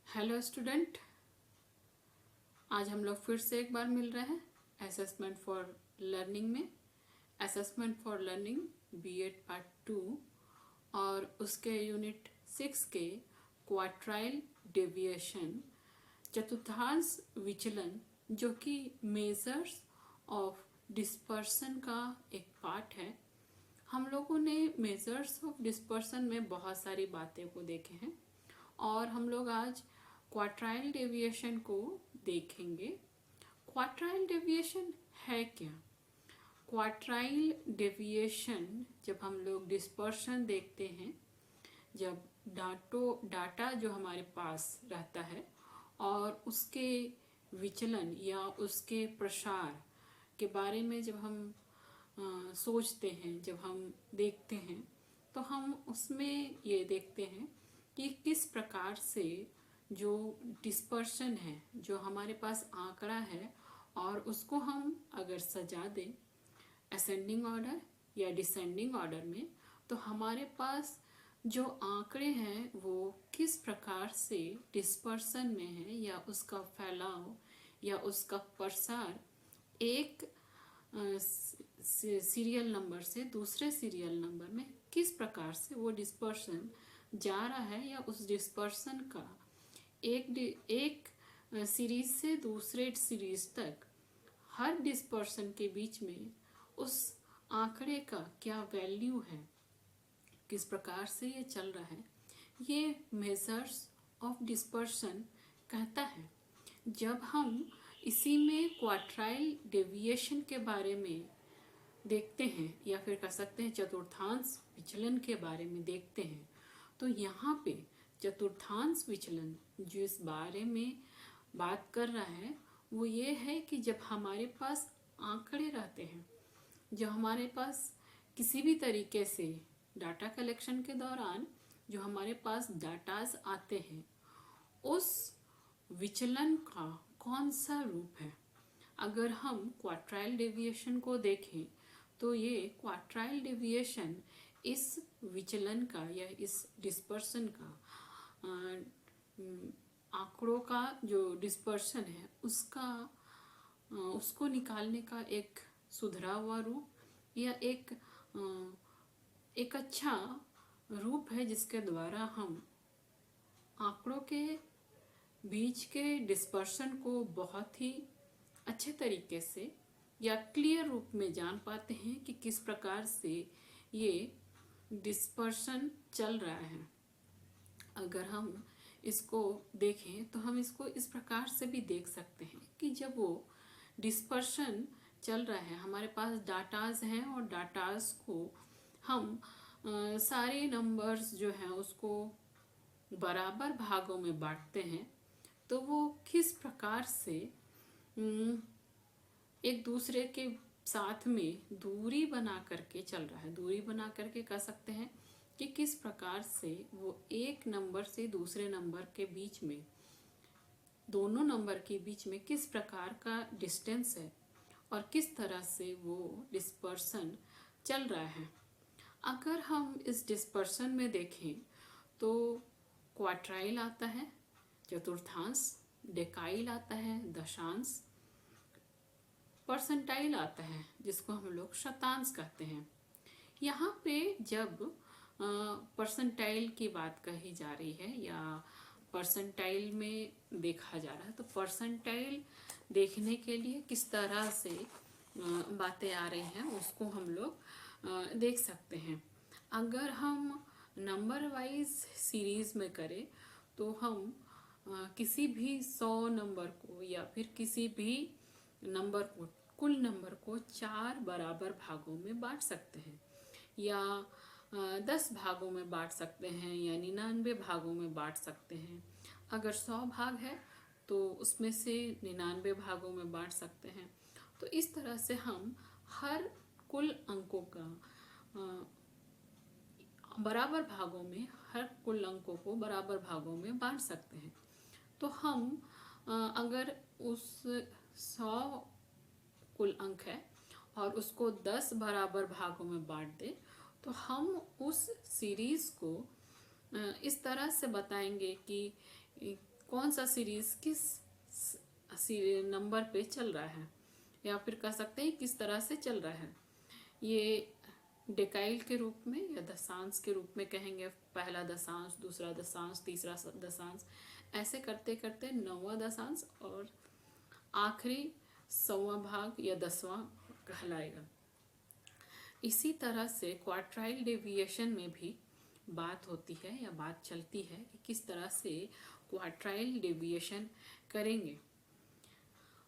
Hello student, आज हम लोग फिर से एक बार मिल रहे हैं असेसमेंट फॉर लर्निंग में। Assessment for learning BEd part 2 और उसके यूनिट 6 के क्वार्टाइल डेविएशन, चतुर्थांश विचलन, जो कि मेजर्स ऑफ डिस्पर्सन का एक पार्ट है। हम लोगों ने मेजर्स ऑफ डिस्पर्सन में बहुत सारी बातें को देखे हैं और हम लोग आज क्वार्टाइल डेविएशन को देखेंगे। क्वार्टाइल डेविएशन है क्या? क्वार्टाइल डेविएशन जब हम लोग डिस्पर्शन देखते हैं, जब डाटा जो हमारे पास रहता है और उसके विचलन या उसके प्रसार के बारे में जब हम सोचते हैं, जब हम देखते हैं, तो हम उसमें ये देखते हैं कि किस प्रकार से जो डिस्पर्शन है, जो हमारे पास आंकड़ा है, और उसको हम अगर सजा दें असेंडिंग ऑर्डर या डिसेंडिंग ऑर्डर में, तो हमारे पास जो आंकड़े हैं वो किस प्रकार से डिस्पर्शन में है, या उसका फैलाव या उसका प्रसार एक सीरियल नंबर से दूसरे सीरियल नंबर में किस प्रकार से वो डिस्पर्शन जा रहा है, या उस डिस्पर्शन का एक सीरीज से दूसरे सीरीज तक हर डिस्पर्शन के बीच में उस आंकड़े का क्या वैल्यू है, किस प्रकार से ये चल रहा है, ये मेजर्स ऑफ डिस्पर्शन कहता है। जब हम इसी में क्वार्टाइल डेविएशन के बारे में देखते हैं, या फिर कह सकते हैं चतुर्थांश विचलन के बारे में देखते हैं, तो यहाँ पे चतुर्थांश विचलन जो इस बारे में बात कर रहा है वो ये है कि जब हमारे पास आंकड़े रहते हैं, जो हमारे पास किसी भी तरीके से डाटा कलेक्शन के दौरान जो हमारे पास डाटाज आते हैं, उस विचलन का कौन सा रूप है। अगर हम क्वार्टाइल डेविएशन को देखें तो ये क्वार्टाइल डेविएशन इस विचलन का या इस डिस्पर्शन का आंकड़ों का जो डिस्पर्शन है उसको निकालने का एक सुधरा हुआ रूप, या एक अच्छा रूप है, जिसके द्वारा हम आंकड़ों के बीच के डिस्पर्शन को बहुत ही अच्छे तरीके से या क्लियर रूप में जान पाते हैं कि किस प्रकार से ये डिस्पर्शन चल रहा है। अगर हम इसको देखें तो हम इसको इस प्रकार से भी देख सकते हैं कि जब वो डिस्पर्शन चल रहा है, हमारे पास डाटाज हैं और डाटाज को हम सारे नंबर्स जो हैं उसको बराबर भागों में बांटते हैं, तो वो किस प्रकार से एक दूसरे के साथ में दूरी बना करके चल रहा है। दूरी बना करके कह सकते हैं कि किस प्रकार से वो एक नंबर से दूसरे नंबर के बीच में, दोनों नंबर के बीच में किस प्रकार का डिस्टेंस है और किस तरह से वो डिस्पर्सन चल रहा है। अगर हम इस डिस्पर्सन में देखें तो क्वार्टाइल आता है, चतुर्थांश, डेकाइल आता है, दशांश, परसेंटाइल आता है जिसको हम लोग शतांश कहते हैं। यहाँ पे जब परसेंटाइल की बात कही जा रही है या परसेंटाइल में देखा जा रहा है, तो परसेंटाइल देखने के लिए किस तरह से बातें आ रही हैं उसको हम लोग देख सकते हैं। अगर हम नंबर वाइज सीरीज में करें तो हम किसी भी 100 नंबर को या फिर किसी भी नंबर को, कुल नंबर को 4 बराबर भागों में बांट सकते हैं, या 10 भागों में बांट सकते हैं, या 99 भागों में बांट सकते हैं। अगर 100 भाग है तो उसमें से 99 भागों में बांट सकते हैं। तो इस तरह से हम हर कुल अंकों का बराबर भागों में, हर कुल अंकों को बराबर भागों में बांट सकते हैं। तो हम अगर उस 100 कुल अंक है और उसको 10 बराबर भागों में बांट दें, तो हम उस सीरीज को इस तरह से बताएंगे कि कौन सा सीरीज किस नंबर पे चल रहा है, या फिर कह सकते हैं किस तरह से चल रहा है। ये डेकाइल के रूप में या दशांश के रूप में कहेंगे, पहला दशांश, दूसरा दशांश, तीसरा दशांश, ऐसे करते करते 9वां दशांश और आखिरी 100वां भाग या 10वां कहलाएगा। इसी तरह से क्वार्टाइल डेविएशन में भी बात होती है या बात चलती है कि किस तरह से क्वार्टाइल डेविएशन करेंगे।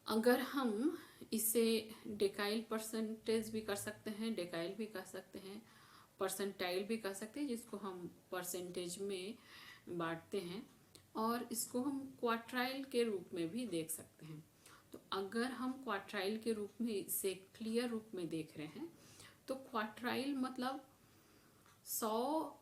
अगर हम इसे डेकाइल परसेंटेज भी कर सकते हैं, डेकाइल भी कर सकते हैं, परसेंटाइल भी कर सकते हैं, जिसको हम परसेंटेज में बांटते हैं, और इसको हम क्वार्टाइल के रूप में भी देख सकते हैं। तो अगर हम क्वार्टाइल के रूप में इसे क्लियर रूप में देख रहे हैं तो क्वार्टाइल मतलब 100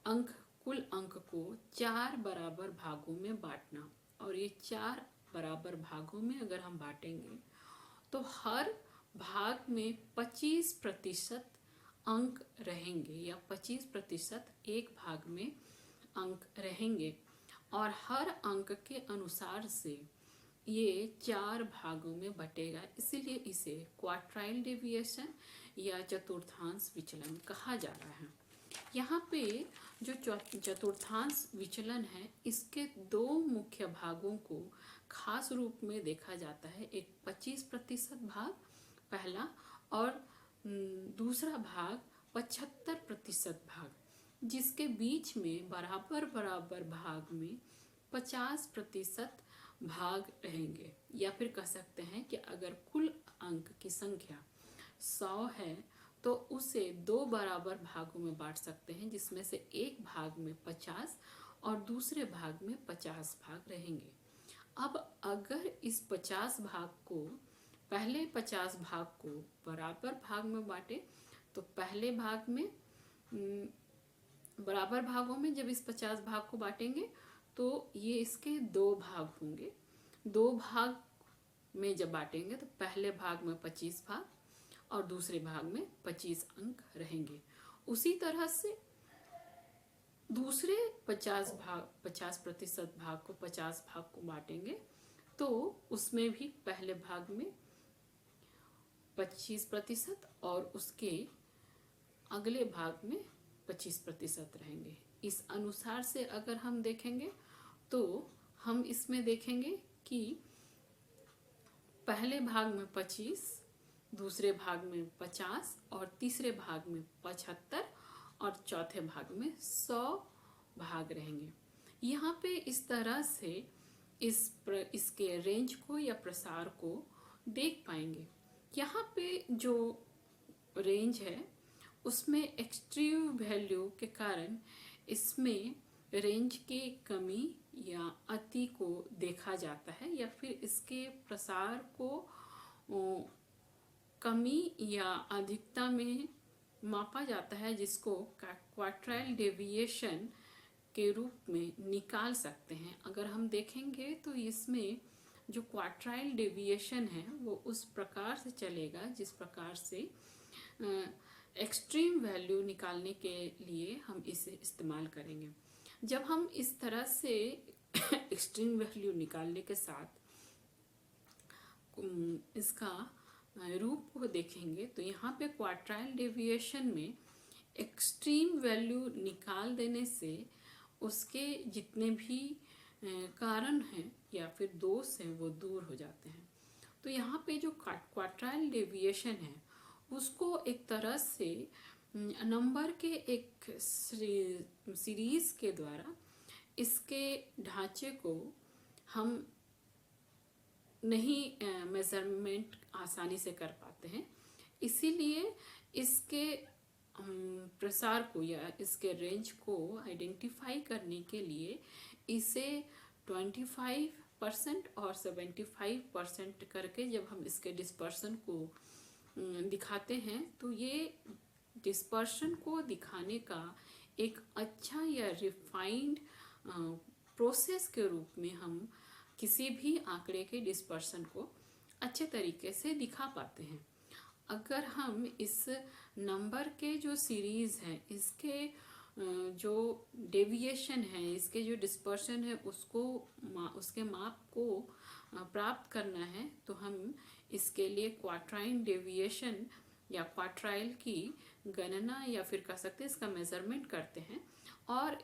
अंक, कुल अंक को 4 बराबर भागों में बांटना, और ये 4 बराबर भागों में अगर हम बांटेंगे तो हर भाग में 25% अंक रहेंगे, या 25% एक भाग में अंक रहेंगे, और हर अंक के अनुसार से ये 4 भागों में बटेगा। इसीलिए इसे क्वार्टाइल डेविएशन या चतुर्थांश विचलन कहा जा रहा है। यहाँ पे जो चतुर्थांश विचलन है, इसके 2 मुख्य भागों को खास रूप में देखा जाता है। एक 25% भाग पहला, और दूसरा भाग 75% भाग, जिसके बीच में बराबर बराबर भाग में 50% भाग रहेंगे। या फिर कह सकते हैं कि अगर कुल अंक की संख्या 100 है तो उसे 2 बराबर भागों में बांट सकते हैं, जिसमें से एक भाग में 50 और दूसरे भाग में 50 भाग रहेंगे। अब अगर इस 50 भाग को, पहले 50 भाग को बराबर भाग में बांटे तो पहले भाग में बराबर भागों में जब इस 50 भाग को बांटेंगे तो ये इसके 2 भाग होंगे। 2 भाग में जब बांटेंगे तो पहले भाग में 25 भाग और दूसरे भाग में 25 अंक रहेंगे। उसी तरह से दूसरे 50% भाग को 50 भाग को बांटेंगे तो उसमें भी पहले भाग में 25% और उसके अगले भाग में 25% रहेंगे। इस अनुसार से अगर हम देखेंगे तो हम इसमें देखेंगे कि पहले भाग में 25, दूसरे भाग में 50 और तीसरे भाग में 75 और चौथे भाग में 100 भाग रहेंगे। यहाँ पे इस तरह से इसके रेंज को या प्रसार को देख पाएंगे। यहाँ पे जो रेंज है उसमें एक्सट्रीम वैल्यू के कारण इसमें रेंज की कमी या अति को देखा जाता है, या फिर इसके प्रसार को कमी या अधिकता में मापा जाता है, जिसको क्वार्टाइल डेविएशन के रूप में निकाल सकते हैं। अगर हम देखेंगे तो इसमें जो क्वार्टाइल डेविएशन है वो उस प्रकार से चलेगा जिस प्रकार से एक्सट्रीम वैल्यू निकालने के लिए हम इसे इस्तेमाल करेंगे। जब हम इस तरह से एक्सट्रीम वैल्यू निकालने के साथ इसका रूप को देखेंगे तो यहाँ पे क्वार्टाइल डेविएशन में एक्सट्रीम वैल्यू निकाल देने से उसके जितने भी कारण हैं या फिर दोष हैं वो दूर हो जाते हैं। तो यहाँ पे जो क्वार्टाइल डेविएशन है उसको एक तरह से नंबर के एक सीरीज के द्वारा इसके ढांचे को हम नहीं मेजरमेंट आसानी से कर पाते हैं। इसीलिए इसके प्रसार को या इसके रेंज को आइडेंटिफाई करने के लिए इसे 25% और 75% करके जब हम इसके डिस्पर्शन को दिखाते हैं तो ये डिस्पर्शन को दिखाने का एक अच्छा या रिफाइंड प्रोसेस के रूप में हम किसी भी आंकड़े के डिस्पर्शन को अच्छे तरीके से दिखा पाते हैं। अगर हम इस नंबर के जो सीरीज़ हैं इसके जो डेविएशन है, इसके जो डिस्पर्शन है उसको उसके माप को प्राप्त करना है, तो हम इसके लिए क्वार्टाइल डेविएशन या क्वार्टाइल की गणना या फिर कह सकते हैं इसका मेजरमेंट करते हैं। और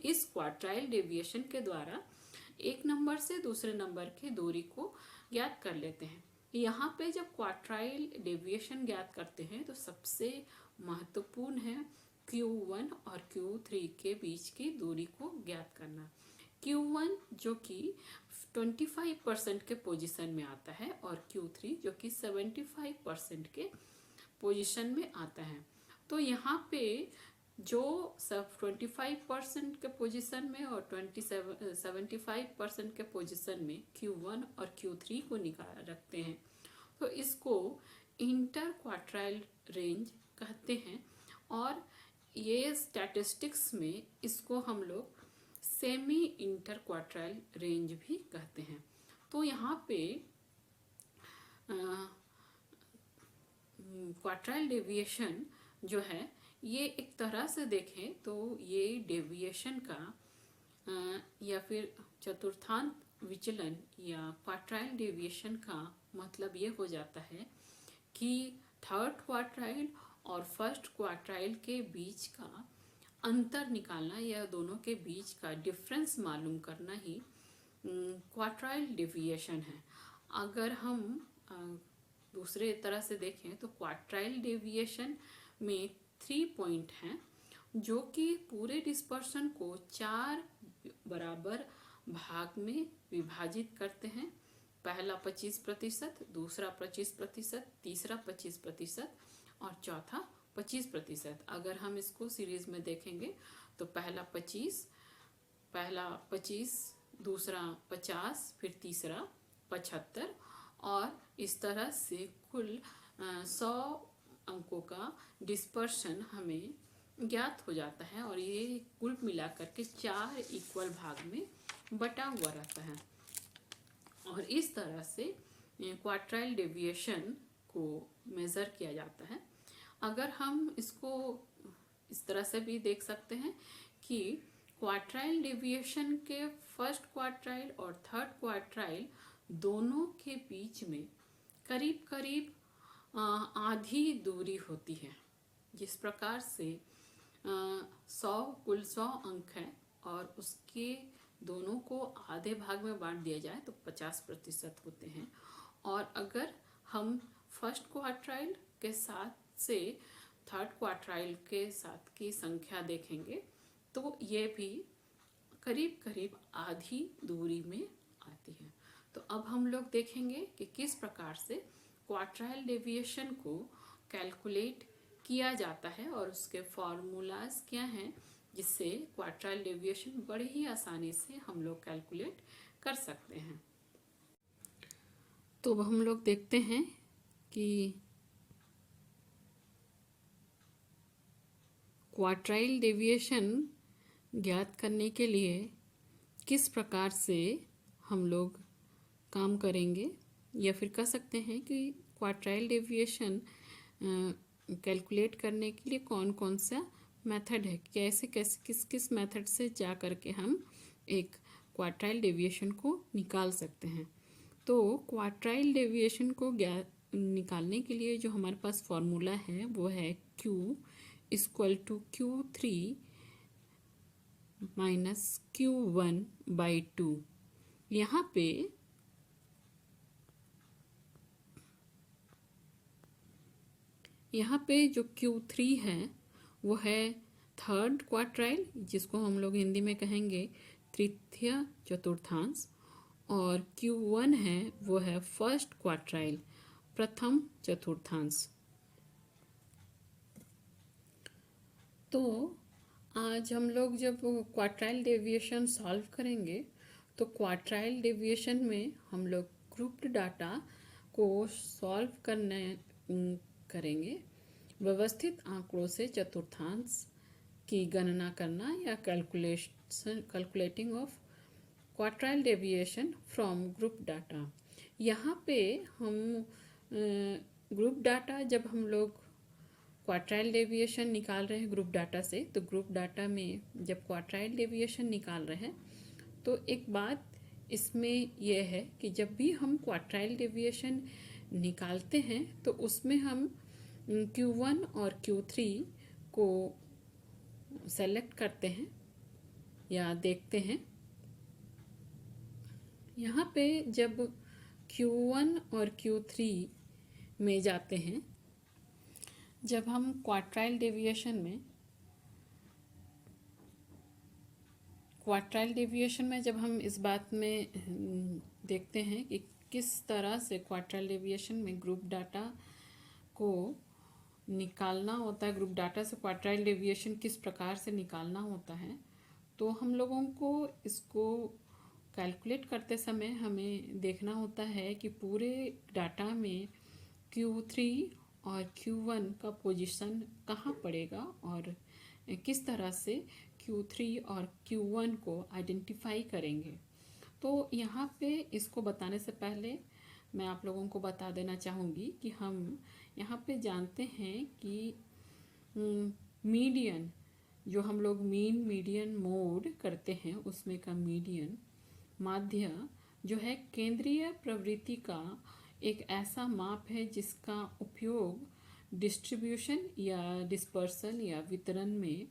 इस क्वार्टाइल डेविएशन के द्वारा एक नंबर से दूसरे नंबर की दूरी को ज्ञात कर लेते हैं। यहाँ पे जब क्वार्टाइल डेविएशन ज्ञात करते हैं तो सबसे महत्वपूर्ण है Q1 और Q3 के बीच की दूरी को ज्ञात करना। Q1 जो कि 25% के पोजीशन में आता है और Q3 जो कि 75% के पोजीशन में आता है। तो यहाँ पे जो सब 25% के पोजीशन में और 75% के पोजीशन में Q1 और Q3 को निकाल रखते हैं, तो इसको इंटर क्वार्टाइल रेंज कहते हैं। और ये स्टैटिस्टिक्स में इसको हम लोग सेमी इंटर क्वार्टाइल रेंज भी कहते हैं। तो यहाँ पे क्वार्टाइल डेविएशन जो है ये एक तरह से देखें तो ये डेविएशन का या फिर चतुर्थांश विचलन या क्वार्टाइल डेविएशन का मतलब ये हो जाता है कि थर्ड क्वार्टाइल और फर्स्ट क्वार्टाइल के बीच का अंतर निकालना या दोनों के बीच का डिफरेंस मालूम करना ही क्वार्टाइल डेविएशन है। अगर हम दूसरे तरह से देखें तो क्वार्टाइल डेविएशन में 3 पॉइंट हैं जो कि पूरे डिस्पर्शन को 4 बराबर भाग में विभाजित करते हैं। पहला 25%, दूसरा 25%, तीसरा 25% और चौथा 25%। अगर हम इसको सीरीज में देखेंगे तो पहला 25, दूसरा 50, फिर तीसरा 75 और इस तरह से कुल 100 अंकों का डिस्पर्शन हमें ज्ञात हो जाता है और ये कुल मिलाकर के 4 इक्वल भाग में बटा हुआ रहता है। और इस तरह से क्वार्टाइल डेविएशन को मेज़र किया जाता है। अगर हम इसको इस तरह से भी देख सकते हैं कि क्वार्टाइल डेविएशन के फर्स्ट क्वार्टाइल और थर्ड क्वार्टाइल दोनों के बीच में करीब करीब आधी दूरी होती है। जिस प्रकार से कुल 100 अंक है और उसके दोनों को आधे भाग में बांट दिया जाए तो 50% होते हैं। और अगर हम फर्स्ट क्वार्टाइल के साथ से थर्ड क्वार्टाइल के साथ की संख्या देखेंगे तो ये भी करीब करीब आधी दूरी में आती है। तो अब हम लोग देखेंगे कि किस प्रकार से क्वार्टाइल डेविएशन को कैलकुलेट किया जाता है और उसके फॉर्मूलाज क्या हैं जिससे क्वार्टाइल डेविएशन बड़े ही आसानी से हम लोग कैलकुलेट कर सकते हैं। तो हम लोग देखते हैं कि क्वार्टाइल डेविएशन ज्ञात करने के लिए किस प्रकार से हम लोग काम करेंगे, या फिर कह सकते हैं कि क्वार्टाइल डेविएशन कैलकुलेट करने के लिए कौन कौन सा मेथड है, कैसे कैसे किस किस मेथड से जा कर के हम एक क्वार्टाइल डेविएशन को निकाल सकते हैं। तो क्वार्टाइल डेविएशन को निकालने के लिए जो हमारे पास फॉर्मूला है वो है Q = Q3 - Q1/2। यहाँ पे जो Q3 है वो है थर्ड क्वार्टाइल, जिसको हम लोग हिंदी में कहेंगे तृतीय चतुर्थांश, और Q1 है वो है फर्स्ट क्वार्टाइल, प्रथम चतुर्थांश। तो आज हम लोग जब क्वार्टाइल डेविएशन सॉल्व करेंगे तो क्वार्टाइल डेविएशन में हम लोग ग्रुप्ड डाटा को सॉल्व करेंगे, व्यवस्थित आंकड़ों से चतुर्थांश की गणना करना या calculating of quartile deviation from group data. यहाँ पे हम ग्रुप डाटा जब हम लोग क्वार्टाइल डेविएशन निकाल रहे हैं ग्रुप डाटा से, तो ग्रुप डाटा में जब क्वार्टाइल डेविएशन निकाल रहे हैं तो एक बात इसमें यह है कि जब भी हम क्वार्टाइल डेविएशन निकालते हैं तो उसमें हम Q1 और Q3 को सेलेक्ट करते हैं या देखते हैं। यहाँ पे जब Q1 और Q3 में जाते हैं, जब हम क्वार्टाइल डेविएशन में जब हम इस बात में देखते हैं कि किस तरह से क्वार्टाइल डेविएशन में ग्रुप डाटा को निकालना होता है, ग्रुप डाटा से क्वार्टाइल डेविएशन किस प्रकार से निकालना होता है, तो हम लोगों को इसको कैलकुलेट करते समय हमें देखना होता है कि पूरे डाटा में Q3 और Q1 का पोजीशन कहाँ पड़ेगा और किस तरह से Q3 और Q1 को आइडेंटिफाई करेंगे। तो यहाँ पे इसको बताने से पहले मैं आप लोगों को बता देना चाहूँगी कि हम यहाँ पे जानते हैं कि मीडियन, जो हम लोग मीडियन मोड करते हैं उसमें का मीडियन माध्य जो है केंद्रीय प्रवृत्ति का एक ऐसा माप है जिसका उपयोग डिस्ट्रीब्यूशन या डिस्पर्सल या वितरण में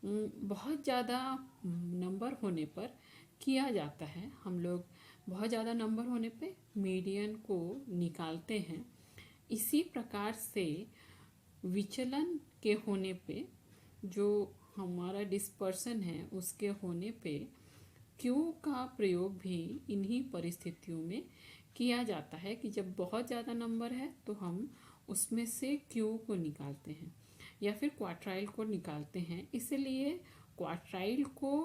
बहुत ज़्यादा नंबर होने पर किया जाता है। हम लोग बहुत ज़्यादा नंबर होने पे मीडियन को निकालते हैं। इसी प्रकार से विचलन के होने पे, जो हमारा डिस्पर्सन है उसके होने पे Q का प्रयोग भी इन्हीं परिस्थितियों में किया जाता है कि जब बहुत ज़्यादा नंबर है तो हम उसमें से Q को निकालते हैं या फिर क्वार्टाइल को निकालते हैं। इसलिए क्वार्टाइल को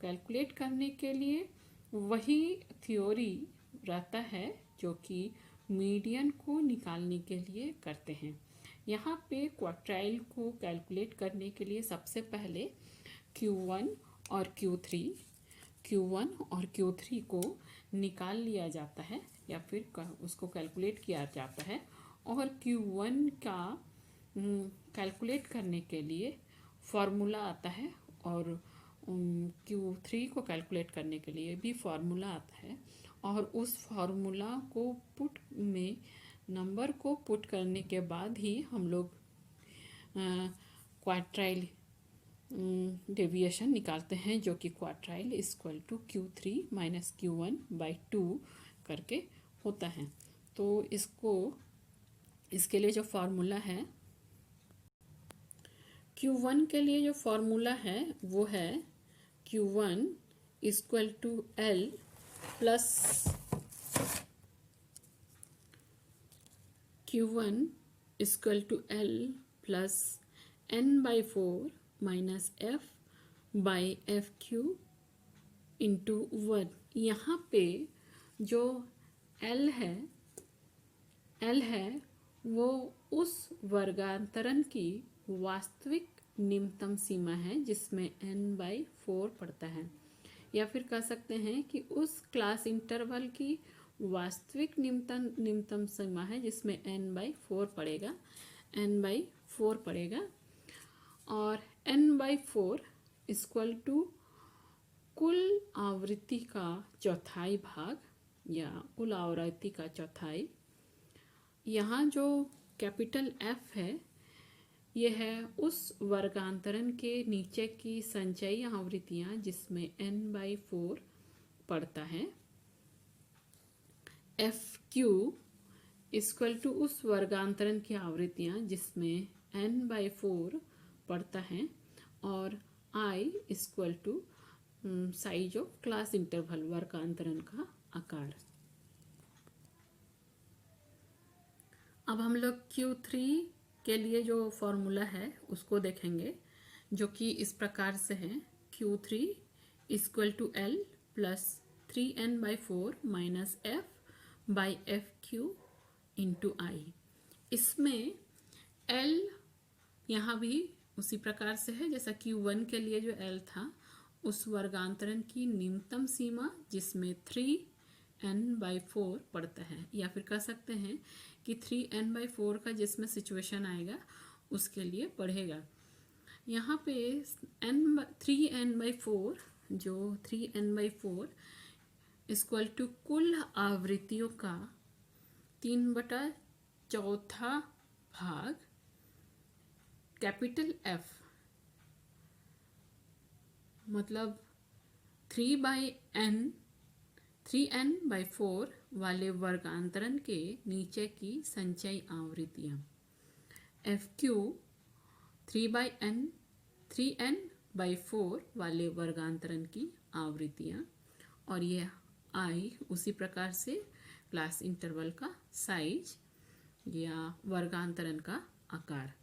कैलकुलेट करने के लिए वही थ्योरी रहता है जो कि मीडियन को निकालने के लिए करते हैं। यहाँ पे क्वार्टाइल को कैलकुलेट करने के लिए सबसे पहले Q1 और Q3 को निकाल लिया जाता है या फिर उसको कैलकुलेट किया जाता है। और Q1 का कैलकुलेट करने के लिए फॉर्मूला आता है और Q3 को कैलकुलेट करने के लिए भी फॉर्मूला आता है। और उस फॉर्मूला को नंबर को पुट करने के बाद ही हम लोग क्वार्टाइल डेविएशन निकालते हैं, जो कि quartile equal to Q3 minus Q1/2 करके होता है। तो इसके लिए जो फॉर्मूला है, Q1 के लिए जो फॉर्मूला है वो है Q1 equal to L plus N/4 minus F/FQ into 1। यहाँ पे जो L है वो उस वर्गांतरण की वास्तविक निम्नतम सीमा है जिसमें N/4 पड़ता है, या फिर कह सकते हैं कि उस क्लास इंटरवल की वास्तविक निम्नतम सीमा है जिसमें N/4 पड़ेगा। और N/4 इक्वल टू कुल आवृत्ति का चौथाई भाग या कुल आवृत्ति का चौथाई। यहाँ जो कैपिटल F है यह है उस वर्गांतरण के नीचे की संचयी आवृत्तियाँ जिसमें N/4 पड़ता है। FQ इक्वल टू उस वर्गांतरण की आवृत्तियाँ जिसमें N/4 पड़ता है। और I equal to size of class interval, वर्गांतरण का आकार। अब हम लोग Q3 के लिए जो फॉर्मूला है उसको देखेंगे, जो कि इस प्रकार से है Q3 equal to L plus 3N/4 minus F/FQ into I। इसमें L यहाँ भी उसी प्रकार से है जैसा Q1 के लिए जो L था, उस वर्गांतरण की निम्नतम सीमा जिसमें 3N/4 पड़ता है, या फिर कह सकते हैं कि 3N/4 का जिसमें सिचुएशन आएगा उसके लिए बढ़ेगा। यहाँ पे n/3n/4 जो 3n/4 इक्वल टू कुल आवृत्तियों का 3/4 भाग कैपिटल F, मतलब 3n/4 वाले वर्गांतरण के नीचे की संचयी आवृत्तियाँ। FQ 3n/4 वाले वर्गांतरण की आवृत्तियाँ, और यह I उसी प्रकार से क्लास इंटरवल का साइज या वर्गांतरण का आकार।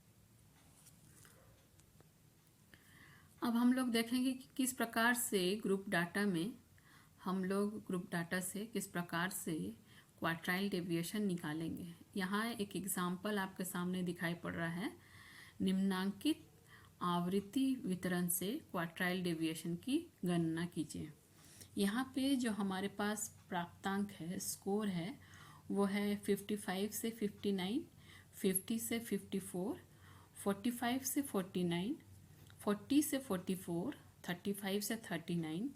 अब हम लोग देखेंगे कि किस प्रकार से ग्रुप डाटा से किस प्रकार से क्वार्टाइल डेविएशन निकालेंगे। यहाँ एक एग्जाम्पल आपके सामने दिखाई पड़ रहा है। निम्नांकित आवृत्ति वितरण से क्वार्टाइल डेविएशन की गणना कीजिए। यहाँ पे जो हमारे पास प्राप्तांक है, स्कोर है, वो है 55 से 59, 50 से 54, 45 से 49, 40 से 44, 35 से 39,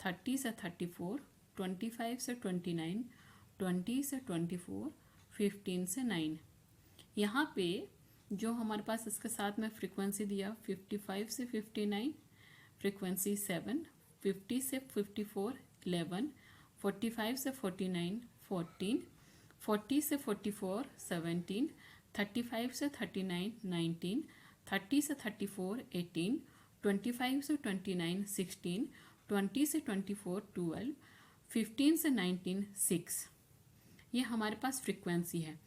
30 से 34, 25 से 29, 20 से 24, 15 से 9। यहाँ पे जो हमारे पास इसके साथ में फ्रीक्वेंसी दिया 55 से 59 फ्रीक्वेंसी 7, 50 से 54 11, 45 से 49 14, 40 से 44 17, 35 से 39 19, 30 से 34 18, 25 से 29 16, 20 से 24 12, 15 से 19 6। ये हमारे पास फ्रीक्वेंसी है।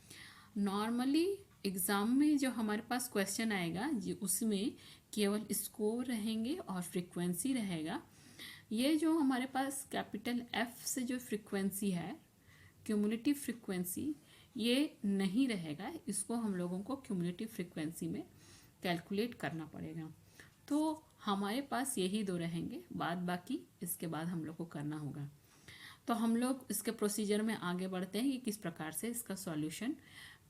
नॉर्मली एग्ज़ाम में जो हमारे पास क्वेश्चन आएगा उसमें केवल स्कोर रहेंगे और फ्रीक्वेंसी रहेगा। ये जो हमारे पास कैपिटल F से जो फ्रीक्वेंसी है, क्यूमुलेटिव फ्रीक्वेंसी, ये नहीं रहेगा। इसको हम लोगों को क्यूमुलेटिव फ्रीक्वेंसी में कैलकुलेट करना पड़ेगा। तो हमारे पास यही दो रहेंगे, बाद बाकी इसके बाद हम लोग को करना होगा। तो हम लोग इसके प्रोसीजर में आगे बढ़ते हैं कि किस प्रकार से इसका सॉल्यूशन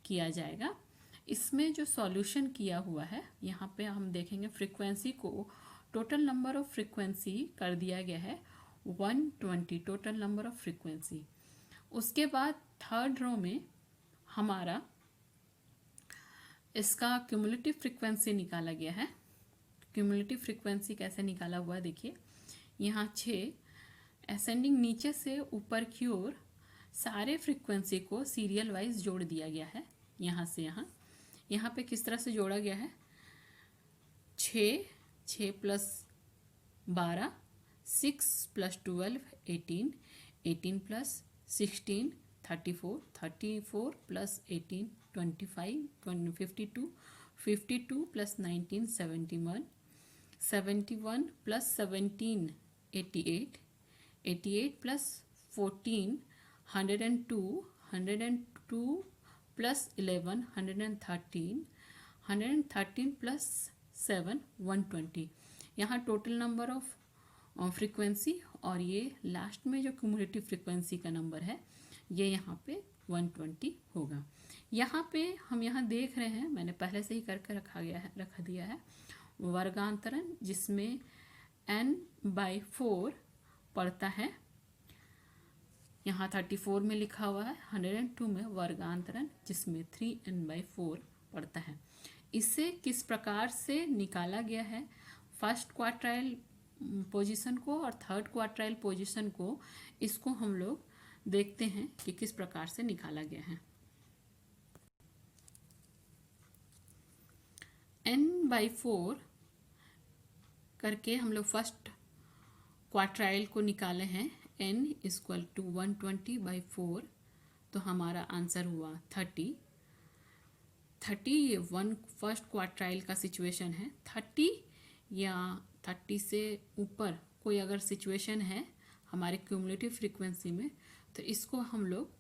किया जाएगा। इसमें जो सॉल्यूशन किया हुआ है, यहाँ पे हम देखेंगे फ्रीक्वेंसी को टोटल नंबर ऑफ फ्रीक्वेंसी कर दिया गया है 120, टोटल नंबर ऑफ फ्रीक्वेंसी। उसके बाद थर्ड रो में हमारा इसका क्यूमुलेटिव फ्रीक्वेंसी निकाला गया है। क्यूमुलेटिव फ्रीक्वेंसी कैसे निकाला हुआ देखिए, यहाँ 6 असेंडिंग नीचे से ऊपर की ओर सारे फ्रीक्वेंसी को सीरियल वाइज जोड़ दिया गया है। यहाँ से यहाँ पे किस तरह से जोड़ा गया है, 6 + 12 6 + 12 18, 18 + 16 34, 34 + 18 25, 52, 52 + 19 71, 71 + 17 88, 88 + 14 102, 102 + 11 113, 113 + 7 120। यहाँ टोटल नंबर ऑफ फ्रीक्वेंसी और ये लास्ट में जो क्यूमुलेटिव फ्रीक्वेंसी का नंबर है, ये यहाँ पे 120 होगा। यहाँ पे हम यहाँ देख रहे हैं, मैंने पहले से ही करके रख दिया है वर्गांतरण, जिसमें n/4 पड़ता है। यहाँ 34 में लिखा हुआ है, 102 में वर्गांतरण जिसमें 3n/4 पड़ता है। इसे किस प्रकार से निकाला गया है, फर्स्ट क्वार्टाइल पोजीशन को और थर्ड क्वार्टाइल पोजीशन को, इसको हम लोग देखते हैं कि किस प्रकार से निकाला गया है। n/4 करके हम लोग फर्स्ट क्वार्टाइल को निकाले हैं, n = 120/4, तो हमारा आंसर हुआ 30। ये फर्स्ट क्वार्टाइल का सिचुएशन है। 30 या 30 से ऊपर कोई अगर सिचुएशन है हमारे क्यूमुलेटिव फ्रीक्वेंसी में, तो इसको हम लोग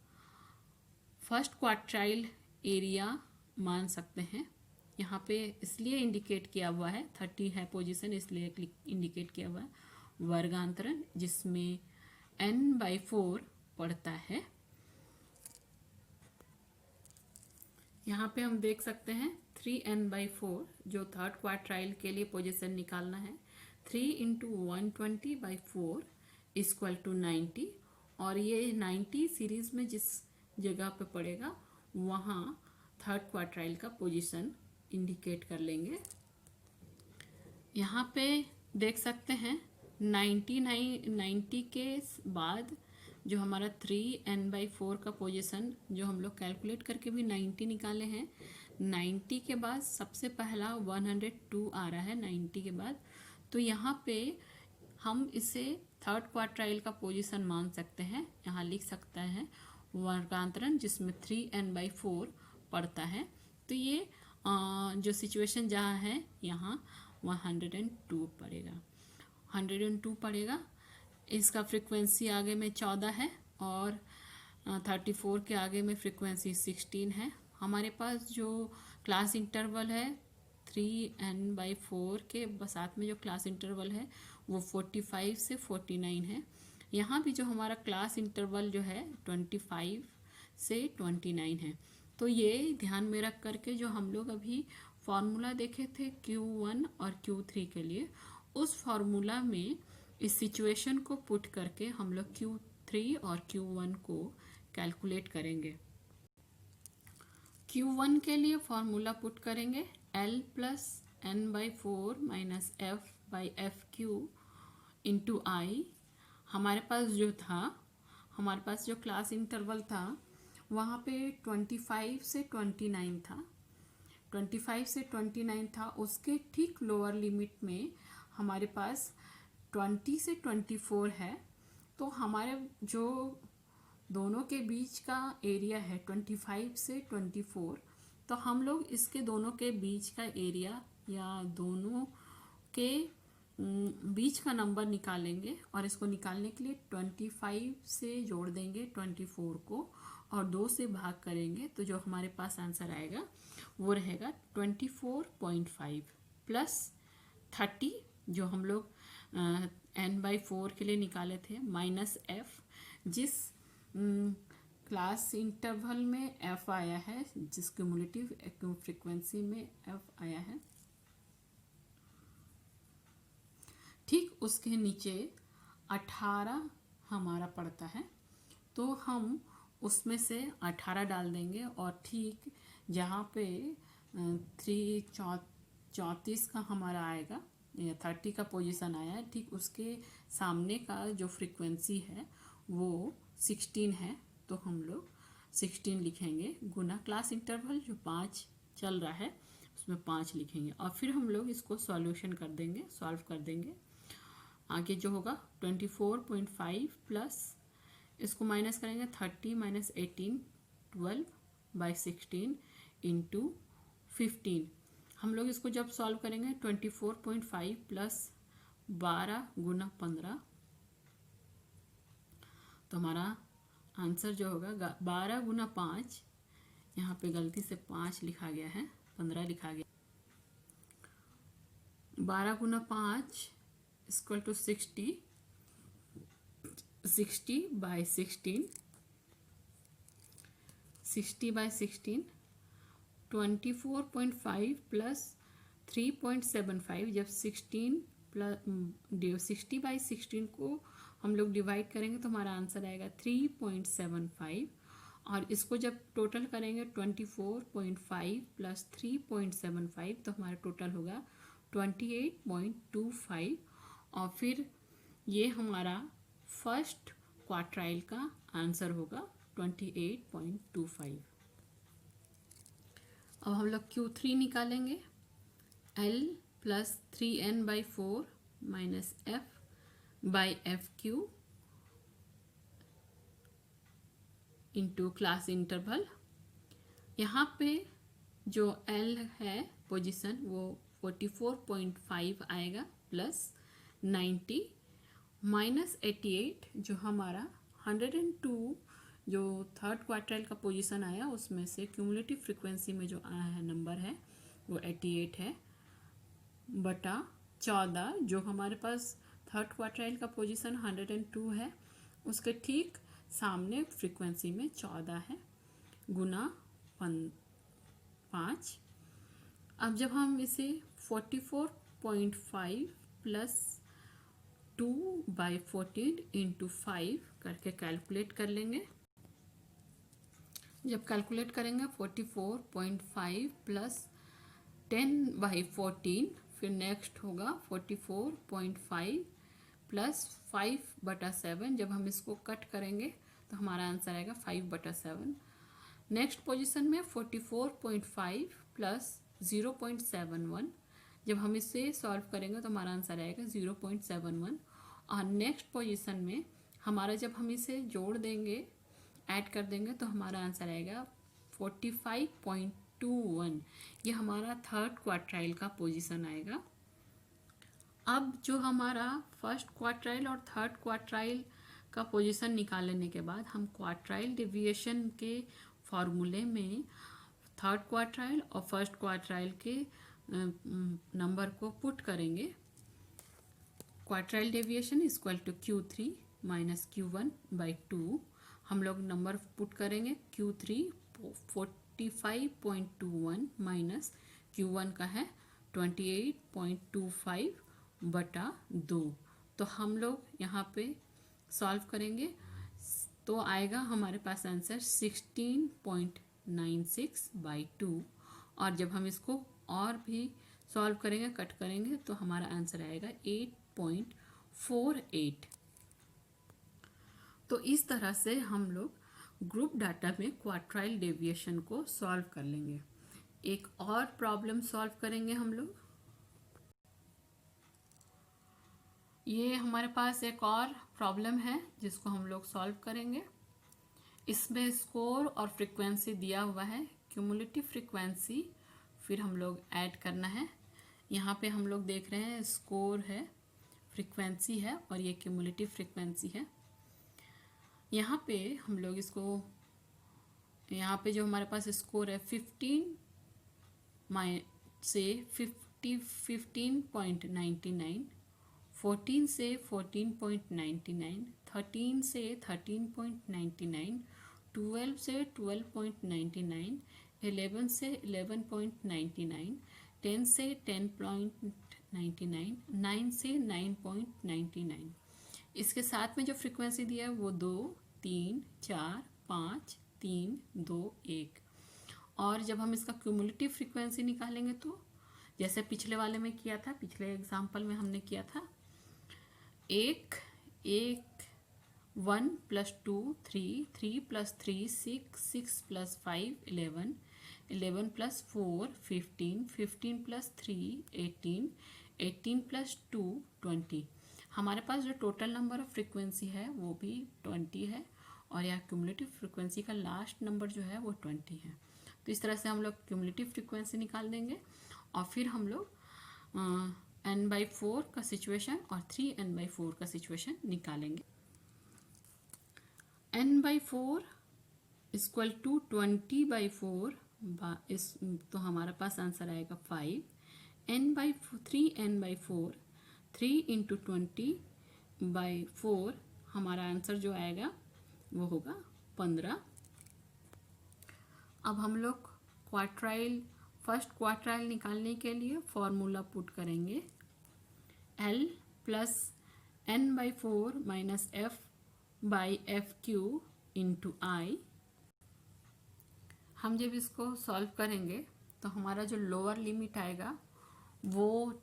फर्स्ट क्वार्टाइल एरिया मान सकते हैं। यहाँ पे इसलिए इंडिकेट किया हुआ है, 30 है पोजीशन इसलिए इंडिकेट किया हुआ है वर्गांतरण, जिसमें n/4 पड़ता है। यहाँ पे हम देख सकते हैं 3n/4 जो थर्ड क्वार्टाइल के लिए पोजीशन निकालना है, 3 इंटू 120/4 इक्वल टू 90, और ये 90 सीरीज में जिस जगह पे पड़ेगा वहाँ थर्ड क्वार्टाइल का पोजीशन इंडिकेट कर लेंगे। यहाँ पे देख सकते हैं 90 के बाद जो हमारा 3n/4 का पोजीशन जो हम लोग कैलकुलेट करके भी 90 निकाले हैं, 90 के बाद सबसे पहला 102 आ रहा है 90 के बाद, तो यहाँ पे हम इसे थर्ड क्वार्टाइल का पोजीशन मान सकते हैं। यहाँ लिख सकते हैं वर्गांतरण जिसमें 3n/4 पड़ता है, तो ये जो सिचुएशन जहाँ है यहाँ 102 पड़ेगा, 102 पड़ेगा। इसका फ्रीक्वेंसी आगे में 14 है और 34 के आगे में फ्रीक्वेंसी 16 है। हमारे पास जो क्लास इंटरवल है 3n/4 के साथ में जो क्लास इंटरवल है वो 45 से 49 है। यहाँ भी जो हमारा क्लास इंटरवल जो है 25 से 29 है। तो ये ध्यान में रख करके जो हम लोग अभी फॉर्मूला देखे थे Q1 और Q3 के लिए, उस फॉर्मूला में इस सिचुएशन को पुट करके हम लोग Q3 और Q1 को कैलकुलेट करेंगे। Q1 के लिए फॉर्मूला पुट करेंगे L plus n/4 minus f/f(q) into I. हमारे पास जो क्लास इंटरवल था वहाँ पे 25 से 29 था, 25 से 29 था। उसके ठीक लोअर लिमिट में हमारे पास 20 से 24 है। तो हमारे जो दोनों के बीच का एरिया है 25 से 24, तो हम लोग इसके दोनों के बीच का एरिया या दोनों के बीच का नंबर निकालेंगे, और इसको निकालने के लिए 25 से जोड़ देंगे 24 को और 2 से भाग करेंगे, तो जो हमारे पास आंसर आएगा वो रहेगा 24.5 प्लस 30 जो हम लोग n/4 के लिए निकाले थे, माइनस f जिस क्लास इंटरवल में f आया है, जिस क्यूमुलेटिव फ्रीक्वेंसी में f आया है, ठीक उसके नीचे 18 हमारा पड़ता है, तो हम उसमें से 18 डाल देंगे और ठीक जहाँ पे 34 का हमारा आएगा, 30 का पोजीशन आया है, ठीक उसके सामने का जो फ्रीक्वेंसी है वो 16 है, तो हम लोग 16 लिखेंगे गुना क्लास इंटरवल जो 5 चल रहा है उसमें 5 लिखेंगे, और फिर हम लोग इसको सॉल्यूशन कर देंगे, सॉल्व कर देंगे। आगे जो होगा 24.5 प्लस इसको माइनस करेंगे 30 माइनस 18 12/16 इंटू 15। हम लोग इसको जब सॉल्व करेंगे 24.5 प्लस 12 गुना 15, तो हमारा आंसर जो होगा 12 गुना 5, यहाँ पे गलती से 5 लिखा गया है, 15 लिखा गया, 12 गुना 5 इक्वल टू 60 by 16 24.5 प्लस 3.75, जब 60 by 16 को हम लोग डिवाइड करेंगे तो हमारा आंसर आएगा 3.75, और इसको जब टोटल करेंगे 24.5 प्लस 3.75 तो हमारा टोटल होगा 28.25, और फिर ये हमारा फर्स्ट क्वार्टाइल का आंसर होगा 28.25। अब हम लोग Q3 निकालेंगे L plus 3n/4 minus f/f(q) into class interval. यहाँ पे जो L है पोजीशन वो 44.5 आएगा प्लस 90 माइनस 88 जो हमारा 102 जो थर्ड क्वार्टाइल का पोजीशन आया उसमें से क्यूमुलेटिव फ्रीक्वेंसी में जो आया है नंबर है वो 88 है, बटा 14 जो हमारे पास थर्ड क्वार्टाइल का पोजीशन 102 है, उसके ठीक सामने फ्रीक्वेंसी में 14 है, गुना 5, अब जब हम इसे 44.5 प्लस 2/14 इंटू 5 करके कैलकुलेट कर लेंगे। जब कैलकुलेट करेंगे 44.5 प्लस 10/14, फिर नेक्स्ट होगा 44.5 प्लस 5/7। जब हम इसको कट करेंगे तो हमारा आंसर आएगा 5/7। नेक्स्ट पोजीशन में 44.5 प्लस 0.71। जब हम इसे सॉल्व करेंगे तो हमारा आंसर आएगा 0.71। और नेक्स्ट पोजीशन में हमारा जब हम इसे जोड़ देंगे, ऐड कर देंगे, तो हमारा आंसर आएगा 45.21। ये हमारा थर्ड क्वार्टाइल का पोजीशन आएगा। अब जो हमारा फर्स्ट क्वार्टाइल और थर्ड क्वार्टाइल का पोजीशन निकाल लेने के बाद हम क्वार्टाइल डेविएशन के फॉर्मूले में थर्ड क्वार्टाइल और फर्स्ट क्वार्टाइल के नंबर को पुट करेंगे। Quartile deviation equal to Q3 minus Q1/2। हम लोग नंबर पुट करेंगे। Q3 45.21 माइनस Q1 का है 28.25/2। तो हम लोग यहाँ पे सॉल्व करेंगे तो आएगा हमारे पास आंसर 16.96/2। और जब हम इसको और भी सॉल्व करेंगे, कट करेंगे, तो हमारा आंसर आएगा 8.48। तो इस तरह से हम लोग ग्रुप डाटा में क्वार्टाइल डेविएशन को सॉल्व कर लेंगे। एक और प्रॉब्लम सॉल्व करेंगे हम लोग। ये हमारे पास एक और प्रॉब्लम है जिसको हम लोग सॉल्व करेंगे। इसमें स्कोर और फ्रीक्वेंसी दिया हुआ है, क्यूमुलेटिव फ्रीक्वेंसी फिर हम लोग ऐड करना है। यहाँ पे हम लोग देख रहे हैं स्कोर है, फ्रीक्वेंसी है और ये क्यूमुलेटिव फ्रीक्वेंसी है। यहाँ पे हम लोग इसको, यहाँ पे जो हमारे पास स्कोर है 15 से 15.99, 14 से 14.99, 13 से 13.99, 12 से 12.99, 11 से 11.99, 10 से 10.99, 9 से 9.99। इसके साथ में जो फ्रीक्वेंसी दिया है वो 2, 3, 4, 5, 3, 2, 1। और जब हम इसका क्यूमुलेटिव फ्रीक्वेंसी निकालेंगे तो जैसे पिछले वाले में किया था, पिछले एग्जाम्पल में हमने किया था 1 1 plus 2 3, 3 plus 3 6, 6 plus 5 11, 11 plus 4 15, 15 plus 3 18, 18 plus 2 20। हमारे पास जो टोटल नंबर ऑफ फ्रीक्वेंसी है वो भी 20 है और यहाँ क्यूमुलेटिव फ्रीक्वेंसी का लास्ट नंबर जो है वो 20 है। तो इस तरह से हम लोग क्यूमुलेटिव फ्रीक्वेंसी निकाल देंगे और फिर हम लोग n/4 का सिचुएशन और 3n/4 का सिचुएशन निकालेंगे। n/4 इक्वल टू 20/4 इस, तो हमारा पास आंसर आएगा 5। n/4 3 इंटू 20/4 हमारा आंसर जो आएगा वो होगा 15। अब हम लोग क्वार्टाइल, फर्स्ट क्वार्टाइल निकालने के लिए फॉर्मूला पुट करेंगे। L plus n/4 minus f/fq into I. हम जब इसको सॉल्व करेंगे तो हमारा जो लोअर लिमिट आएगा वो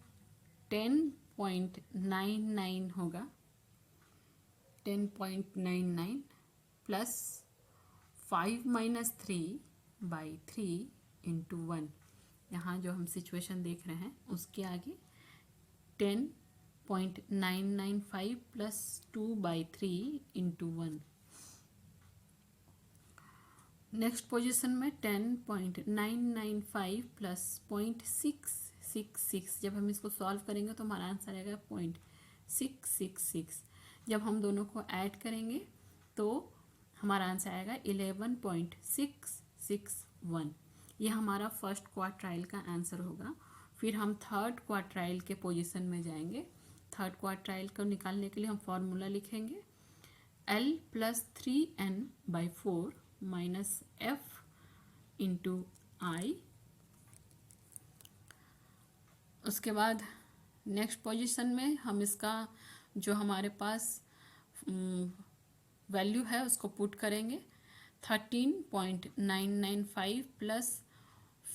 10.99 होगा, 10.99 प्लस 5 माइनस 3/3 इंटू 1। यहाँ जो हम सिचुएशन देख रहे हैं उसके आगे 10.995 प्लस 2/3 इंटू 1। नेक्स्ट पोजीशन में 10.995 प्लस 0.666। जब हम इसको सॉल्व करेंगे तो हमारा आंसर आएगा 0.666। जब हम दोनों को ऐड करेंगे तो हमारा आंसर आएगा 11.661। ये हमारा फर्स्ट क्वार्टाइल का आंसर होगा। फिर हम थर्ड क्वार्टाइल के पोजीशन में जाएंगे। थर्ड क्वार्टाइल को निकालने के लिए हम फॉर्मूला लिखेंगे L plus 3n/4 minus f into I. उसके बाद नेक्स्ट पोजीशन में हम इसका जो हमारे पास वैल्यू है उसको पुट करेंगे 13.995 प्लस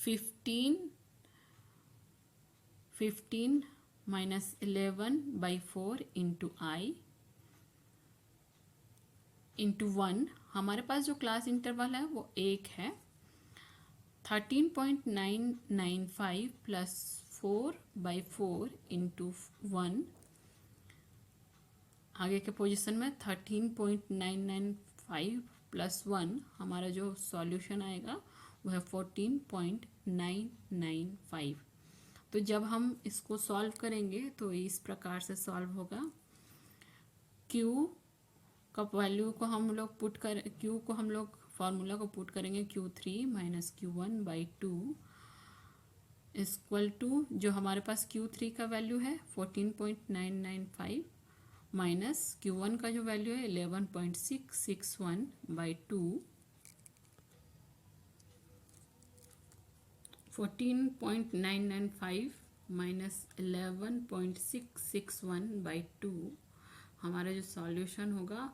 15 माइनस 11/4 इंटू आई इंटू 1। हमारे पास जो क्लास इंटरवल है वो 1 है। 13.995 प्लस 4/4 इंटू 1। आगे के पोजीशन में 13.995 प्लस 1, हमारा जो सॉल्यूशन आएगा वो है 14.995। तो जब हम इसको सॉल्व करेंगे तो इस प्रकार से सॉल्व होगा। Q का वैल्यू को हम लोग Q को हम लोग फार्मूला को पुट करेंगे Q3 minus Q1/2 equal to जो हमारे पास Q3 का वैल्यू है 14.995 माइनस Q1 का जो वैल्यू है 11.661/2। 14.995 माइनस 11.661/2 हमारा जो सॉल्यूशन होगा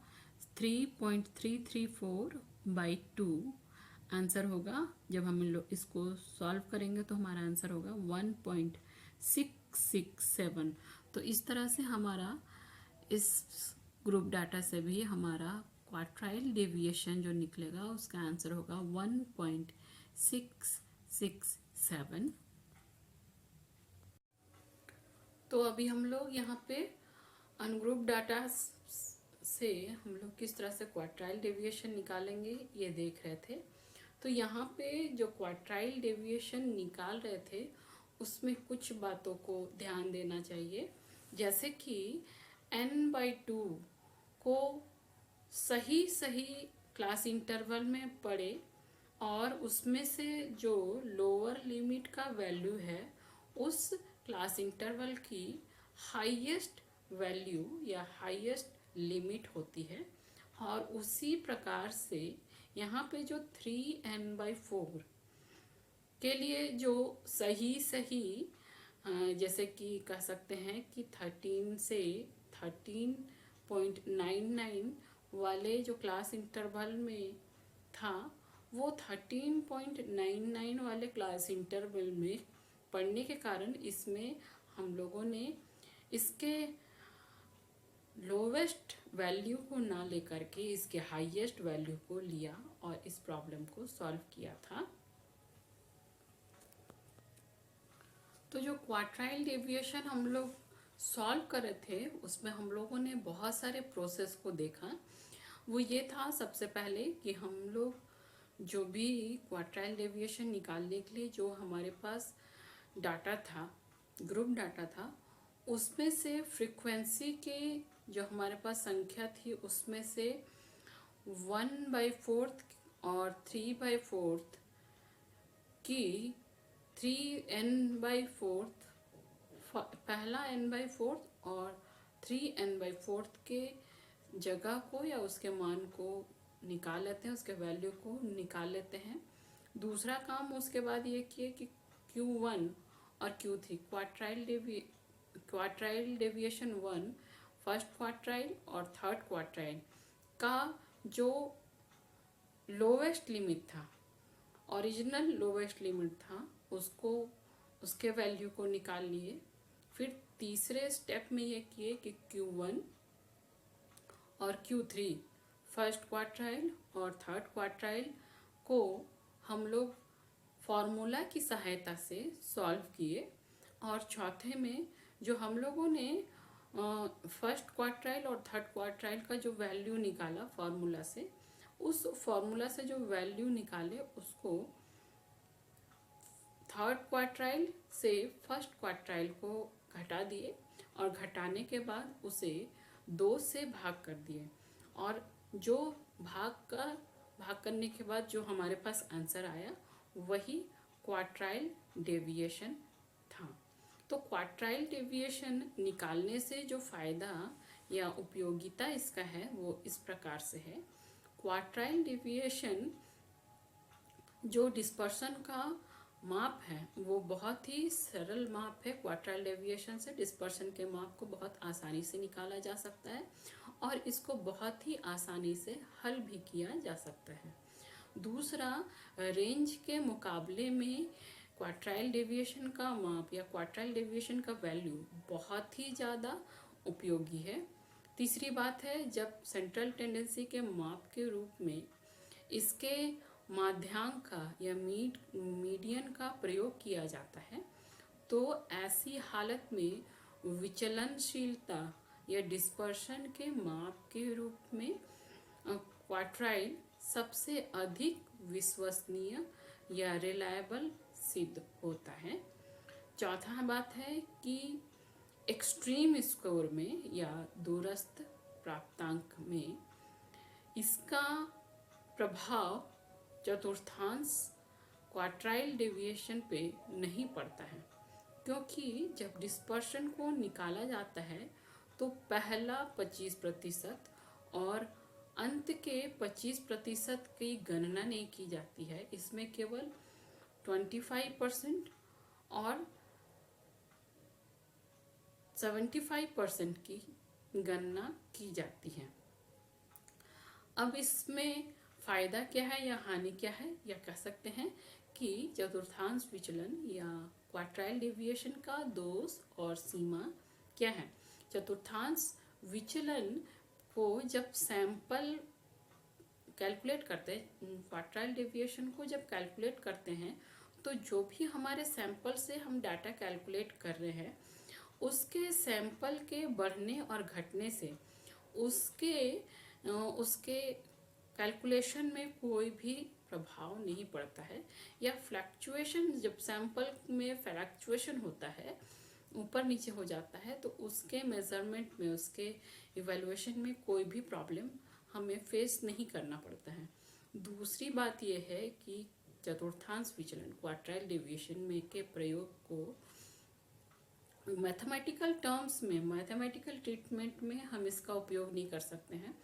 3.334/2 आंसर होगा। जब हम लोग इसको सॉल्व करेंगे तो हमारा आंसर होगा 1.667। तो इस तरह से हमारा इस ग्रुप डाटा से भी हमारा क्वार्टाइल डेविएशन जो निकलेगा उसका आंसर होगा 1.667। तो अभी हम लोग यहाँ पे अनग्रुप डाटा से हम लोग किस तरह से क्वार्टाइल डेविएशन निकालेंगे ये देख रहे थे। तो यहाँ पे जो क्वार्टाइल डेविएशन निकाल रहे थे उसमें कुछ बातों को ध्यान देना चाहिए, जैसे कि n/2 को सही क्लास इंटरवल में पढ़े और उसमें से जो लोअर लिमिट का वैल्यू है उस क्लास इंटरवल की हाईएस्ट वैल्यू या हाईएस्ट लिमिट होती है। और उसी प्रकार से यहाँ पे जो 3n/4 के लिए जो सही जैसे कि कह सकते हैं कि 13 से 13.99 वाले जो क्लास इंटरवल में था वो 13.99 वाले क्लास इंटरवल में पढ़ने के कारण इसमें हम लोगों ने इसके लोवेस्ट वैल्यू को ना लेकर के इसके हाईएस्ट वैल्यू को लिया और इस प्रॉब्लम को सॉल्व किया था। तो जो क्वार्टाइल डेविएशन हम लोग सॉल्व कर रहे थे उसमें हम लोगों ने बहुत सारे प्रोसेस को देखा। वो ये था सबसे पहले कि हम लोग जो भी क्वार्टाइल डेविएशन निकालने के लिए जो हमारे पास डाटा था, ग्रुप डाटा था, उसमें से फ्रीक्वेंसी के जो हमारे पास संख्या थी उसमें से 1/4 और 3/4 की 3n/4 पहला n/4 और 3n/4 के जगह को या उसके मान को निकाल लेते हैं, उसके वैल्यू को निकाल लेते हैं। दूसरा काम उसके बाद ये किए कि Q1 और Q3 quartile deviation 1 first quartile और थर्ड क्वार्टाइल का जो लोवेस्ट लिमिट था, ओरिजिनल लोवेस्ट लिमिट था, उसको उसके वैल्यू को निकाल लिए। फिर तीसरे स्टेप में ये किए कि Q1 और Q3 फर्स्ट क्वार्टाइल और थर्ड क्वार्टाइल को हम लोग फॉर्मूला की सहायता से सॉल्व किए। और चौथे में जो हम लोगों ने फर्स्ट क्वार्टाइल और थर्ड क्वार्टाइल का जो वैल्यू निकाला फॉर्मूला से, उस फॉर्मूला से जो वैल्यू निकाले उसको थर्ड क्वार्टाइल से फर्स्ट क्वार्टाइल को घटा दिए और घटाने के बाद उसे 2 से भाग कर दिए। और जो भाग करने के बाद जो हमारे पास आंसर आया वही क्वार्टाइल डेविएशन था। तो क्वार्टाइल डेविएशन निकालने से जो फ़ायदा या उपयोगिता इसका है वो इस प्रकार से है। क्वार्टाइल डेविएशन जो डिस्पर्सन का माप है वो बहुत ही सरल माप है। क्वार्टाइल डेविएशन से डिस्पर्शन के माप को बहुत आसानी से निकाला जा सकता है और इसको बहुत ही आसानी से हल भी किया जा सकता है। दूसरा, रेंज के मुकाबले में क्वार्टाइल डेविएशन का माप या क्वार्टाइल डेविएशन का वैल्यू बहुत ही ज़्यादा उपयोगी है। तीसरी बात है, जब सेंट्रल टेंडेंसी के माप के रूप में इसके माध्यांक का या मीडियन का प्रयोग किया जाता है तो ऐसी हालत में विचलनशीलता या डिस्पर्शन के माप के रूप में क्वार्टाइल सबसे अधिक विश्वसनीय या रिलायबल सिद्ध होता है। चौथा बात है कि एक्सट्रीम स्कोर में या दूरस्थ प्राप्तांक में इसका प्रभाव चतुर्थांश क्वार्टाइल डेविएशन पे नहीं पड़ता है, क्योंकि जब डिस्पर्शन को निकाला जाता है तो पहला 25% और अंत के 25% की गणना नहीं की जाती है। इसमें केवल 25% और 75% की गणना की जाती है। अब इसमें फायदा क्या है या हानि क्या है, या कह सकते हैं कि चतुर्थांश विचलन या क्वार्टाइल डेविएशन का दोष और सीमा क्या है। चतुर्थांश विचलन को जब सैंपल कैलकुलेट करते हैं, क्वार्टाइल डेविएशन को जब कैलकुलेट करते हैं तो जो भी हमारे सैंपल से हम डाटा कैलकुलेट कर रहे हैं उसके सैंपल के बढ़ने और घटने से उसके कैलकुलेशन में कोई भी प्रभाव नहीं पड़ता है, या फ्लैक्चुएशन, जब सैंपल में फ्लैक्चुएशन होता है, ऊपर नीचे हो जाता है, तो उसके मेजरमेंट में, उसके इवैल्यूएशन में कोई भी प्रॉब्लम हमें फेस नहीं करना पड़ता है। दूसरी बात यह है कि चतुर्थांश विचलन क्वार्टाइल डेविएशन में के प्रयोग को मैथमेटिकल टर्म्स में, मैथमेटिकल ट्रीटमेंट में हम इसका उपयोग नहीं कर सकते हैं।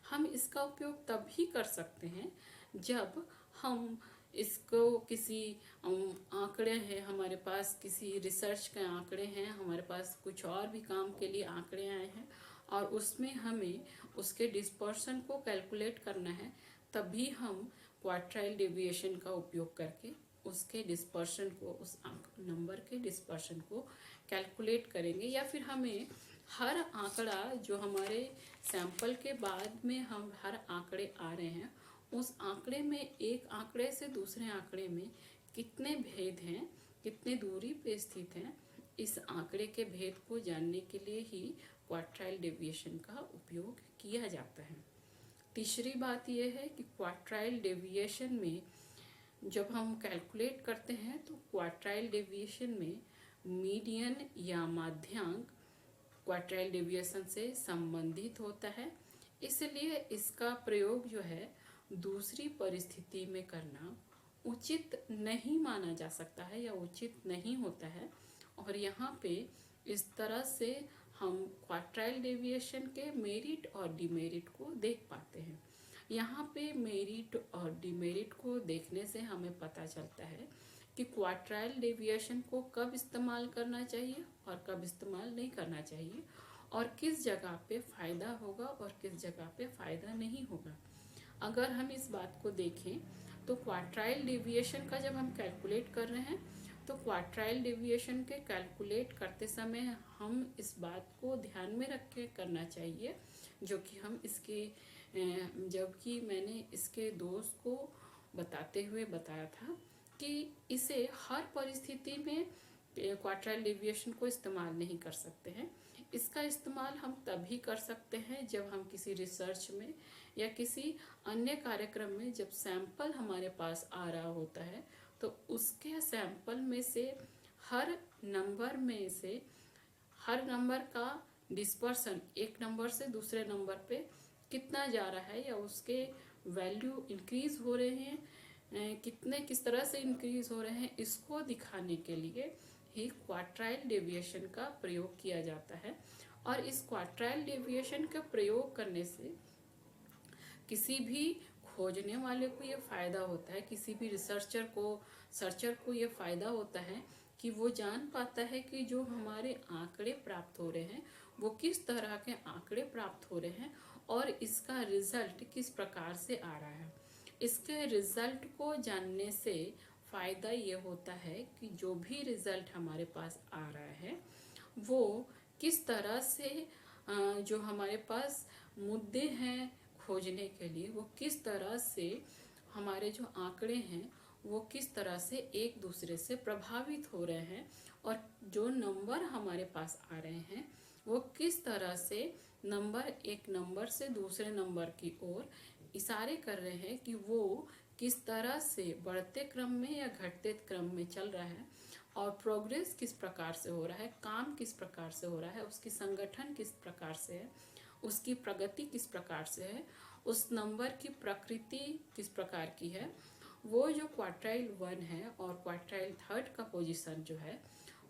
हम इसका उपयोग तभी कर सकते हैं जब हम इसको किसी आंकड़े हैं हमारे पास, किसी रिसर्च के आंकड़े हैं हमारे पास, कुछ और भी काम के लिए आंकड़े आए हैं और उसमें हमें उसके डिस्पर्शन को कैलकुलेट करना है, तभी हम क्वार्टाइल डेविएशन का उपयोग करके उसके डिस्पर्शन को, उस नंबर के डिस्पर्शन को कैलकुलेट करेंगे। या फिर हमें हर आंकड़ा जो हमारे सैंपल के बाद में हम हर आंकड़े आ रहे हैं, उस आंकड़े में एक आंकड़े से दूसरे आंकड़े में कितने भेद हैं, कितने दूरी पे स्थित हैं, इस आंकड़े के भेद को जानने के लिए ही क्वार्टाइल डेविएशन का उपयोग किया जाता है। तीसरी बात यह है कि क्वार्टाइल डेविएशन में जब हम कैलकुलेट करते हैं तो क्वार्टाइल डेविएशन में मीडियन या माध्यांक क्वार्टाइल डेविएशन से संबंधित होता है, इसलिए इसका प्रयोग जो है दूसरी परिस्थिति में करना उचित नहीं माना जा सकता है या उचित नहीं होता है। और यहाँ पे इस तरह से हम क्वार्टाइल डेविएशन के मेरिट और डिमेरिट को देख पाते हैं। यहाँ पे मेरिट और डिमेरिट को देखने से हमें पता चलता है कि क्वार्टाइल डेविएशन को कब इस्तेमाल करना चाहिए और कब इस्तेमाल नहीं करना चाहिए, और किस जगह पे फ़ायदा होगा और किस जगह पे फ़ायदा नहीं होगा। अगर हम इस बात को देखें तो क्वार्टाइल डेविएशन का जब हम कैलकुलेट कर रहे हैं तो क्वार्टाइल डेविएशन के कैलकुलेट करते समय हम इस बात को ध्यान में रख के करना चाहिए, जो कि हम इसके जबकि मैंने इसके दोष को बताते हुए बताया था कि इसे हर परिस्थिति में क्वार्टाइल डेविएशन को इस्तेमाल नहीं कर सकते हैं। इसका इस्तेमाल हम तभी कर सकते हैं जब हम किसी रिसर्च में या किसी अन्य कार्यक्रम में जब सैंपल हमारे पास आ रहा होता है तो उसके सैंपल में से हर नंबर का डिस्पर्सन एक नंबर से दूसरे नंबर पे कितना जा रहा है या उसके वैल्यू इंक्रीज हो रहे हैं, किस तरह से इंक्रीज हो रहे हैं, इसको दिखाने के लिए ही क्वार्टाइल डेविएशन का प्रयोग किया जाता है। और इस क्वार्टाइल डेविएशन का प्रयोग करने से किसी भी खोजने वाले को ये फ़ायदा होता है, किसी भी सर्चर को ये फ़ायदा होता है कि वो जान पाता है कि जो हमारे आंकड़े प्राप्त हो रहे हैं वो किस तरह के आंकड़े प्राप्त हो रहे हैं और इसका रिजल्ट किस प्रकार से आ रहा है। इसके रिजल्ट को जानने से फ़ायदा ये होता है कि जो भी रिजल्ट हमारे पास आ रहा है वो किस तरह से जो हमारे पास मुद्दे हैं खोजने के लिए, वो किस तरह से हमारे जो आंकड़े हैं वो किस तरह से एक दूसरे से प्रभावित हो रहे हैं और जो नंबर हमारे पास आ रहे हैं वो किस तरह से एक नंबर से दूसरे नंबर की ओर इशारे कर रहे हैं कि वो किस तरह से बढ़ते क्रम में या घटते क्रम में चल रहा है और प्रोग्रेस किस प्रकार से हो रहा है, काम किस प्रकार से हो रहा है, उसकी संगठन किस प्रकार से है, उसकी प्रगति किस प्रकार से है, उस नंबर की प्रकृति किस प्रकार की है। वो जो क्वार्टाइल 1 है और क्वार्टाइल 3 का पोजीशन जो है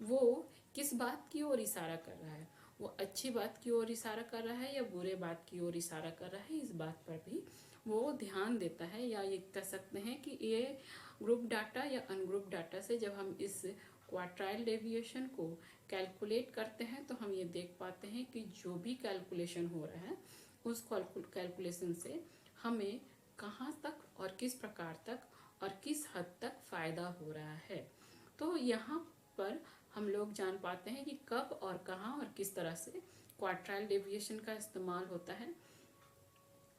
वो किस बात की ओर इशारा कर रहा है, वो अच्छी बात की ओर इशारा कर रहा है या बुरे बात की ओर इशारा कर रहा है, इस बात पर भी वो ध्यान देता है। या ये कह सकते हैं कि ये ग्रुप डाटा या अनग्रुप डाटा से जब हम इस क्वार्टाइल डेविएशन को कैलकुलेट करते हैं तो हम ये देख पाते हैं कि जो भी कैलकुलेशन हो रहा है उस कैलकुलेशन से हमें कहाँ तक और किस प्रकार तक और किस हद तक फ़ायदा हो रहा है। तो यहाँ पर हम लोग जान पाते हैं कि कब और कहाँ और किस तरह से क्वार्टाइल डेविएशन का इस्तेमाल होता है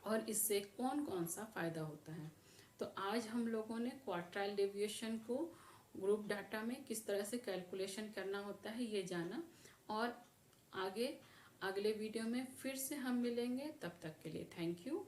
और इससे कौन कौन सा फ़ायदा होता है। तो आज हम लोगों ने क्वार्टाइल डेविएशन को ग्रुप डाटा में किस तरह से कैलकुलेशन करना होता है ये जाना और अगले वीडियो में फिर से हम मिलेंगे। तब तक के लिए थैंक यू।